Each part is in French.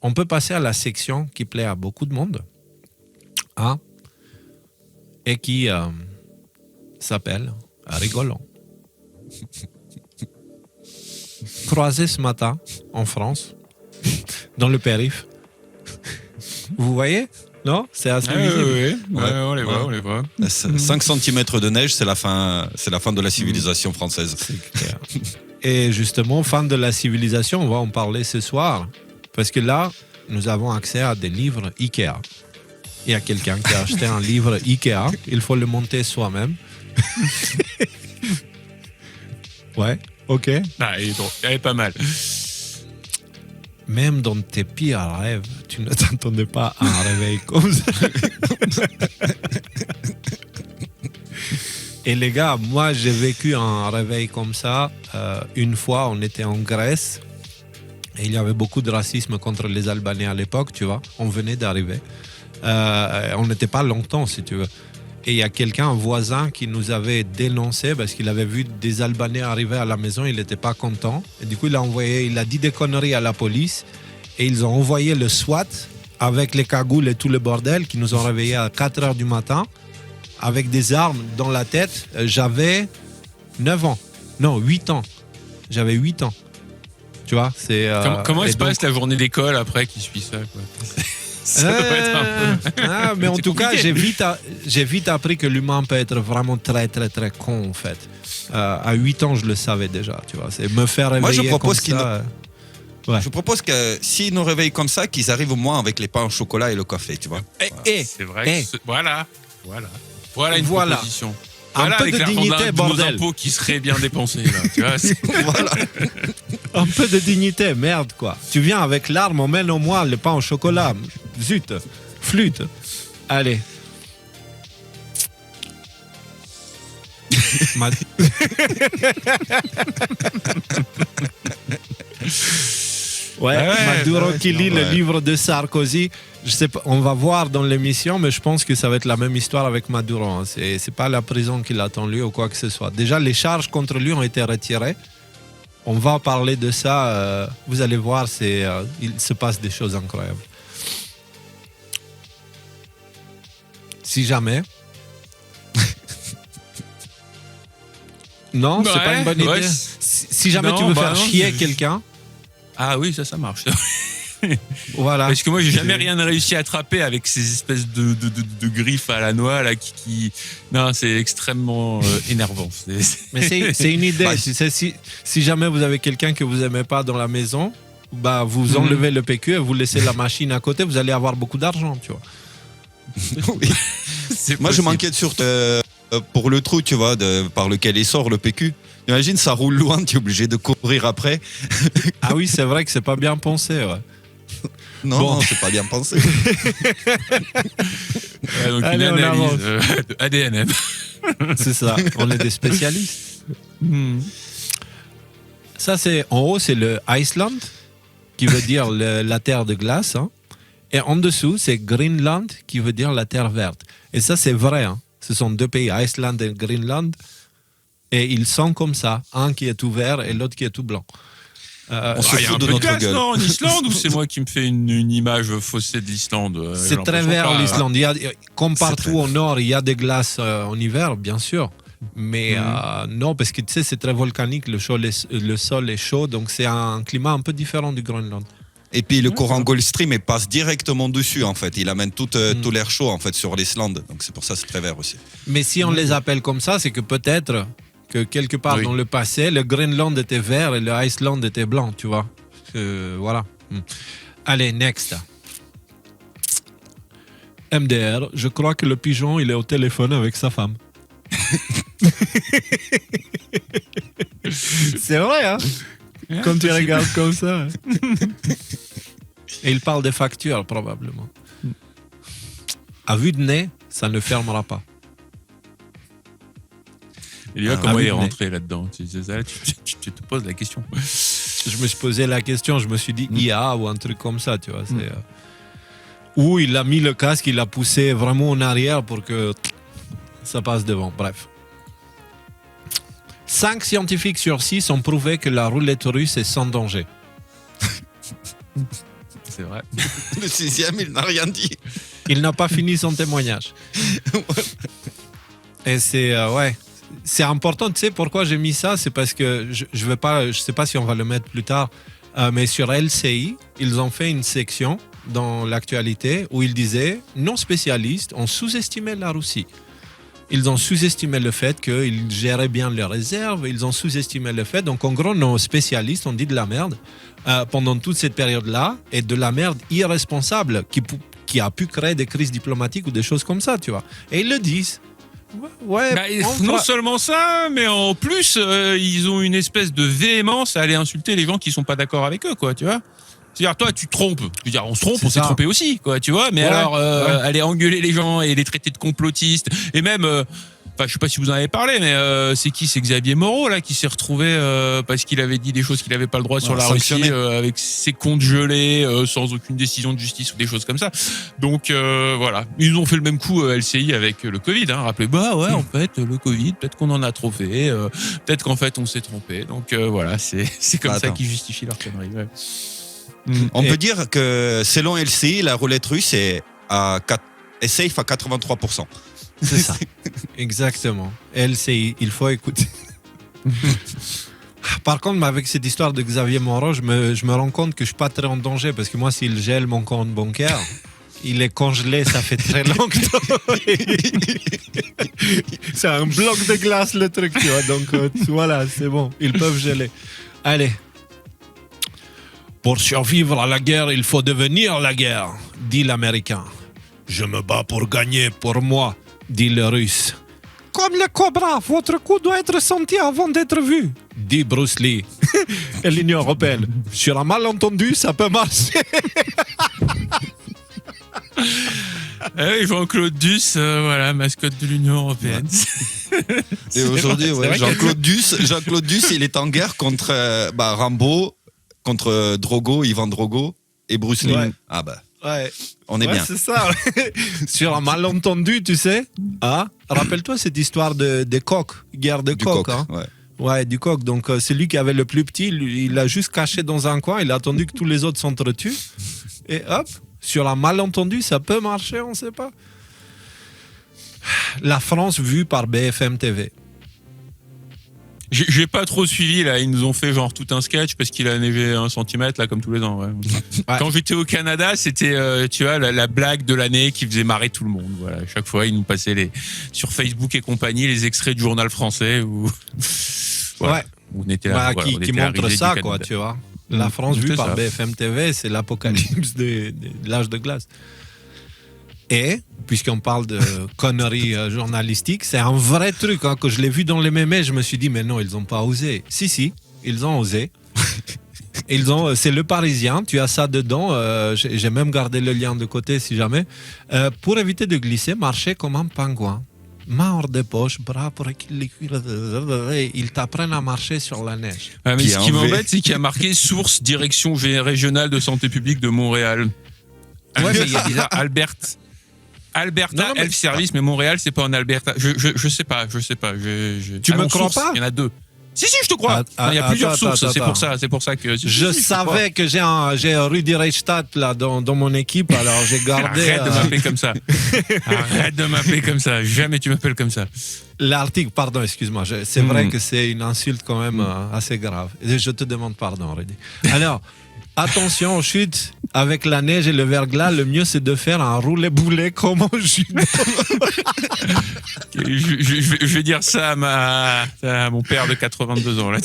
On peut passer à la section qui plaît à beaucoup de monde, hein, et qui s'appelle Rigolant. Croisé ce matin en France, dans le périph'. Vous voyez? Non? C'est assez visible. Oui, on les voit. 5 cm de neige, c'est la fin de la civilisation française. C'est clair. Et justement, fin de la civilisation, on va en parler ce soir. Parce que là, nous avons accès à des livres Ikea. Il y a quelqu'un qui a acheté un livre Ikea. Il faut le monter soi-même. Ouais, ok. Ah, elle est pas mal. Même dans tes pires rêves, tu ne t'attendais pas à un réveil comme ça. Et les gars, moi j'ai vécu un réveil comme ça. Une fois, on était en Grèce et il y avait beaucoup de racisme contre les Albanais à l'époque, tu vois. On venait d'arriver. On n'était pas longtemps, si tu veux. Et il y a quelqu'un, un voisin, qui nous avait dénoncé parce qu'il avait vu des Albanais arriver à la maison, il n'était pas content. Et du coup, il a dit des conneries à la police et ils ont envoyé le SWAT avec les cagoules et tout le bordel qui nous ont réveillés à 4 heures du matin avec des armes dans la tête. J'avais 9 ans. Non, 8 ans. J'avais 8 ans. Tu vois, c'est... Comment se passe la journée d'école après qui suit ça, quoi? Ça doit être un peu... mais en C'est tout cas, compliqué. j'ai vite appris que l'humain peut être vraiment très, très, très con, en fait. À 8 ans, je le savais déjà, tu vois. C'est me faire réveiller. Moi, je propose comme ça. Ouais. Je propose que s'ils nous réveillent comme ça, qu'ils arrivent au moins avec les pains au chocolat et le café, tu vois. C'est vrai que voilà une Voilà. proposition. Un Voilà peu avec de l'argent dignité, de nos bordel. impôts qui seraient bien dépensés, là, tu vois. Voilà. Un peu de dignité, merde, quoi. Tu viens avec l'arme, emmène-moi le pain au chocolat. Zut, flûte. Allez. Maduro qui lit le livre de Sarkozy. Je sais pas, on va voir dans l'émission, mais je pense que ça va être la même histoire avec Maduro. Hein. C'est pas la prison qui l'attend lui ou quoi que ce soit. Déjà, les charges contre lui ont été retirées. On va parler de ça. Vous allez voir, il se passe des choses incroyables. Si jamais. Non, c'est pas une bonne idée. Si jamais tu veux faire chier quelqu'un. Ah oui, ça marche. Voilà. Parce que moi, j'ai jamais rien réussi à attraper avec ces espèces de griffes à la noix là qui... Non, c'est extrêmement énervant. Mais c'est une idée. Si jamais vous avez quelqu'un que vous aimez pas dans la maison, bah vous enlevez le PQ et vous laissez la machine à côté, vous allez avoir beaucoup d'argent, tu vois. Oui. Moi, je m'inquiète surtout pour le trou, tu vois, par lequel il sort le PQ. Imagine, ça roule loin, tu es obligé de courir après. Ah oui, c'est vrai que c'est pas bien pensé, ouais. Non, c'est pas bien pensé. Donc allez, une analyse de ADNM. C'est ça, on est des spécialistes. Ça, en haut, c'est le Iceland, qui veut dire la terre de glace. Hein. Et en dessous, c'est Greenland, qui veut dire la terre verte. Et ça, c'est vrai. Hein. Ce sont deux pays, Iceland et Greenland. Et ils sont comme ça. Un qui est tout vert et l'autre qui est tout blanc. On se Il y a un fout de peu de notre glace, gueule. non, en Islande, ou c'est moi qui me fais une image faussée de l'Islande? C'est très vert l'Islande. Comme partout au nord, il y a des glaces en hiver, bien sûr. Mais non, parce que tu sais, c'est très volcanique, le sol est chaud, donc c'est un climat un peu différent du Groenland. Et puis le courant Gulf Stream il passe directement dessus en fait. Il amène tout l'air chaud en fait sur l'Islande. Donc c'est pour ça que c'est très vert aussi. Mais si on les appelle comme ça, c'est que peut-être que quelque part dans le passé, le Groenland était vert et le Iceland était blanc, tu vois. Voilà. Allez, next. MDR, je crois que le pigeon, il est au téléphone avec sa femme. C'est vrai, hein? Quand tu regardes comme ça. Et il parle des factures, probablement. À vue de nez, ça ne fermera pas. Et là, comment il est rentré là-dedans? Tu te poses la question. Je me suis posé la question, je me suis dit IA ou un truc comme ça, tu vois. Ou il a mis le casque, il a poussé vraiment en arrière pour que ça passe devant. Bref. 5 scientifiques sur 6 ont prouvé que la roulette russe est sans danger. c'est vrai. Le 6e, il n'a rien dit. Il n'a pas fini son témoignage. Et c'est important. Tu sais pourquoi j'ai mis ça? C'est parce que je sais pas si on va le mettre plus tard, mais sur LCI, ils ont fait une section dans l'actualité où ils disaient non spécialistes ont sous-estimé la Russie. Ils ont sous-estimé le fait qu'ils géraient bien leurs réserves, ils ont sous-estimé le fait. Donc en gros, nos spécialistes ont dit de la merde pendant toute cette période-là, et de la merde irresponsable qui a pu créer des crises diplomatiques ou des choses comme ça, tu vois. Et ils le disent. Ouais, non seulement ça, mais en plus, ils ont une espèce de véhémence à aller insulter les gens qui sont pas d'accord avec eux, quoi, tu vois. C'est-à-dire, toi, tu te trompes. Je veux dire, on se trompe, on s'est trompé aussi, quoi, tu vois. Mais aller engueuler les gens et les traiter de complotistes. Et même, je sais pas si vous en avez parlé, mais c'est Xavier Moreau, là, qui s'est retrouvé parce qu'il avait dit des choses qu'il avait pas le droit sur la Russie, avec ses comptes gelés, sans aucune décision de justice ou des choses comme ça. Donc, voilà. Ils ont fait le même coup, LCI, avec le Covid, hein. Rappelez, en fait, le Covid, peut-être qu'on en a trop fait, peut-être qu'en fait, on s'est trompé. Donc, voilà, c'est comme ça qu'ils justifient leur connerie. Ouais. On peut dire que selon LCI, la roulette russe est safe à 83%. C'est ça. Exactement. LCI, il faut écouter. Par contre, avec cette histoire de Xavier Moreau, je me rends compte que je suis pas très en danger, parce que moi, s'il gèle mon compte bancaire, il est congelé, ça fait très longtemps. C'est un bloc de glace, le truc, tu vois. Donc voilà, c'est bon. Ils peuvent geler. Allez. Pour survivre à la guerre, il faut devenir la guerre, dit l'Américain. Je me bats pour gagner, pour moi, dit le Russe. Comme le cobra, votre coup doit être senti avant d'être vu, dit Bruce Lee. Et l'Union européenne. Sur un malentendu, ça peut marcher. Jean-Claude Duss, mascotte de l'Union européenne. Et aujourd'hui, Jean-Claude Duss, il est en guerre contre Rambo, contre Ivan Drogo et Bruce Lee. Ouais. Ah bah. Ouais. On est bien. C'est ça. Sur un malentendu, tu sais. Rappelle-toi cette histoire des coqs, guerre de coqs. Hein. Ouais, du coq. Donc, celui qui avait le plus petit, il l'a juste caché dans un coin. Il a attendu que tous les autres s'entretuent. Et hop, sur un malentendu, ça peut marcher, on ne sait pas. La France vue par BFM TV. J'ai pas trop suivi, là. Ils nous ont fait genre tout un sketch parce qu'il a neigé 1 centimètre, là, comme tous les ans. Ouais. Quand j'étais au Canada, c'était, tu vois, la blague de l'année qui faisait marrer tout le monde. Voilà. Chaque fois, ils nous passaient sur Facebook et compagnie les extraits du journal français où, on était là, qui montre ça, quoi, tu vois. La France vue par BFM TV, c'est l'apocalypse de l'âge de glace. Et, puisqu'on parle de conneries journalistiques, c'est un vrai truc, hein, que je l'ai vu dans les mémés, je me suis dit, mais non, ils n'ont pas osé. Si, ils ont osé. C'est Le Parisien, tu as ça dedans, j'ai même gardé le lien de côté si jamais. Pour éviter de glisser, marcher comme un pingouin. Main hors des poches, bras pour équilibrer. Ils t'apprennent à marcher sur la neige. Ah, mais ce qui m'embête, c'est qu'il y a marqué source direction régionale de santé publique de Montréal. Ouais, mais il y a bizarre, Alberta Health Service, mais Montréal, c'est pas en Alberta. Je sais pas. Tu me crois pas? Il y en a 2. Si, je te crois. Il y a plusieurs sources. C'est pour ça que. Je savais que j'ai Rudy Reichstadt là dans mon équipe, alors j'ai gardé. Arrête de m'appeler comme ça. Arrête de m'appeler comme ça. Jamais tu m'appelles comme ça. L'article, pardon, excuse-moi. C'est vrai que c'est une insulte quand même assez grave. Je te demande pardon, Rudy. Alors. Attention aux chutes avec la neige et le verglas, le mieux c'est de faire un roulé-boulet comme au judo. je vais dire ça à mon père de 82 ans. Là.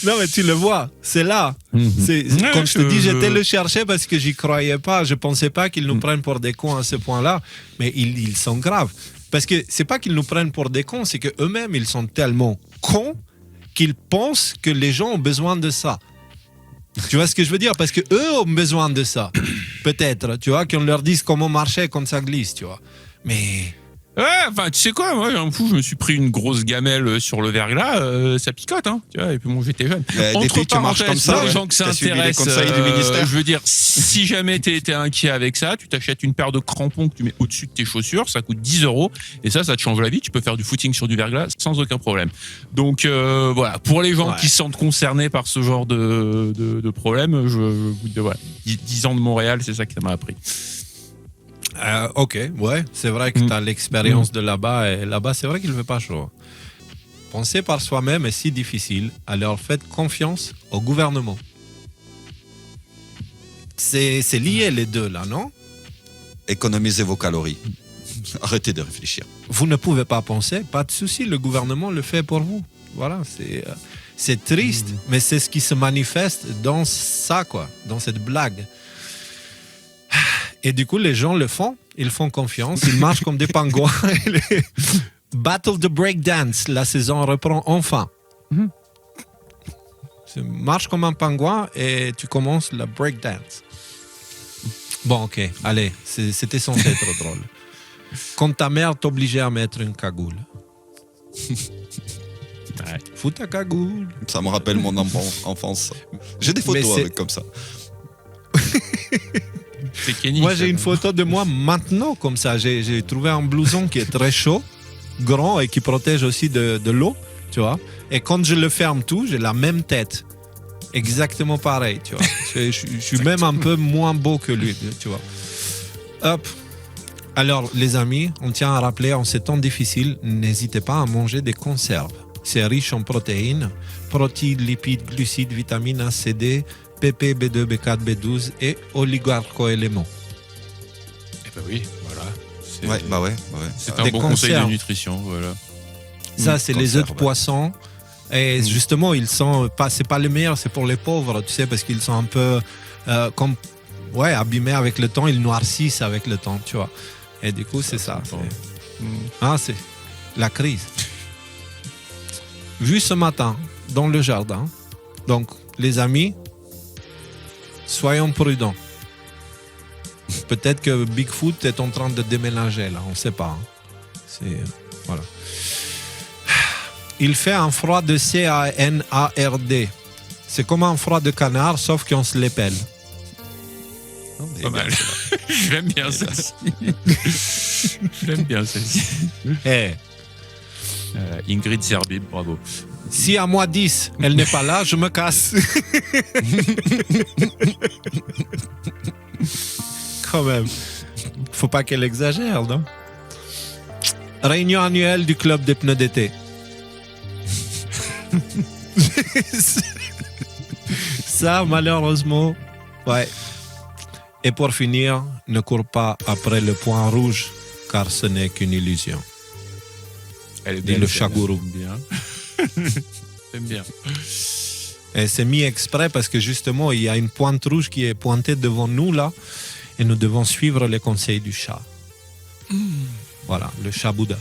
Non mais tu le vois, c'est là. Comme je te dis, j'étais le chercher parce que j'y croyais pas. Je pensais pas qu'ils nous prennent pour des cons à ce point-là. Mais ils sont graves. Parce que c'est pas qu'ils nous prennent pour des cons, c'est qu'eux-mêmes ils sont tellement cons qu'ils pensent que les gens ont besoin de ça. Tu vois ce que je veux dire? Parce que eux ont besoin de ça. Peut-être, tu vois, qu'on leur dise comment marcher quand ça glisse, tu vois. Mais Ouais, enfin, tu sais quoi, moi, un coup, je me suis pris une grosse gamelle sur le verglas, ça picote, hein, tu vois, et puis bon, j'étais jeune. Depuis que tu marches comme ça, pour les gens que ça t'as suivi les intéresse, conseils du ministère. je veux dire, si jamais t'es inquiet avec ça, tu t'achètes une paire de crampons que tu mets au-dessus de tes chaussures, ça coûte 10 €, et ça te change la vie, tu peux faire du footing sur du verglas sans aucun problème. Donc, voilà, pour les gens qui se sentent concernés par ce genre de problème, voilà, 10 ans de Montréal, c'est ça que ça m'a appris. Ok, ouais, c'est vrai que tu as l'expérience de là-bas, et là-bas, c'est vrai qu'il ne fait pas chaud. Penser par soi-même est si difficile, alors faites confiance au gouvernement. C'est lié les deux, là, non? Économisez vos calories. Arrêtez de réfléchir. Vous ne pouvez pas penser, pas de souci, le gouvernement le fait pour vous. Voilà, c'est triste, mais c'est ce qui se manifeste dans ça, quoi, dans cette blague. Et du coup, les gens le font, ils font confiance, ils marchent comme des pingouins. Battle de breakdance, la saison reprend enfin. Tu marches comme un pingouin et tu commences la breakdance. Bon, ok, allez, c'était censé être drôle. Quand ta mère t'obligeait à mettre une cagoule. Ouais. Fous ta cagoule. Ça me rappelle mon enfance. J'ai des photos avec comme ça. C'est Kenny. Moi, j'ai une photo de moi maintenant comme ça. J'ai trouvé un blouson qui est très chaud, grand et qui protège aussi de l'eau, tu vois. Et quand je le ferme tout, j'ai la même tête. Exactement pareil, tu vois. Je suis même un peu moins beau que lui, tu vois. Hop. Alors, les amis, on tient à rappeler, en ces temps difficiles, n'hésitez pas à manger des conserves. C'est riche en protéines, protéines, lipides, glucides, vitamines A, C, D, PP, B2, B4, B12 et oligo-éléments. Eh ben oui, voilà. Ouais. C'est un Des bon conseil de conserves. nutrition, voilà. Ça, c'est les œufs de conserve, poisson. Et justement, ils sont pas, c'est pas le meilleur, c'est pour les pauvres, tu sais, parce qu'ils sont un peu abîmés avec le temps, ils noircissent avec le temps, tu vois. Et du coup, c'est ça. C'est la crise. Vu ce matin, dans le jardin. Donc, les amis, soyons prudents. Peut-être que Bigfoot est en train de déménager, là, on ne sait pas. Voilà. Il fait un froid de C-A-N-A-R-D. C'est comme un froid de canard, sauf qu'on se l'épelle. Pas mal. J'aime bien ça. J'aime bien ça. Hey. Ingrid Zerbib, bravo. Si à moi 10, elle n'est pas là, je me casse. Quand même. Faut pas qu'elle exagère, non? Réunion annuelle du club des pneus d'été. Ça, malheureusement, ouais. Et pour finir, ne cours pas après le point rouge, car ce n'est qu'une illusion. Elle est Dit le chagourou. Bien. J'aime bien. Et c'est mis exprès parce que justement, il y a une pointe rouge qui est pointée devant nous là, et nous devons suivre les conseils du chat. Voilà, le chat Bouddha.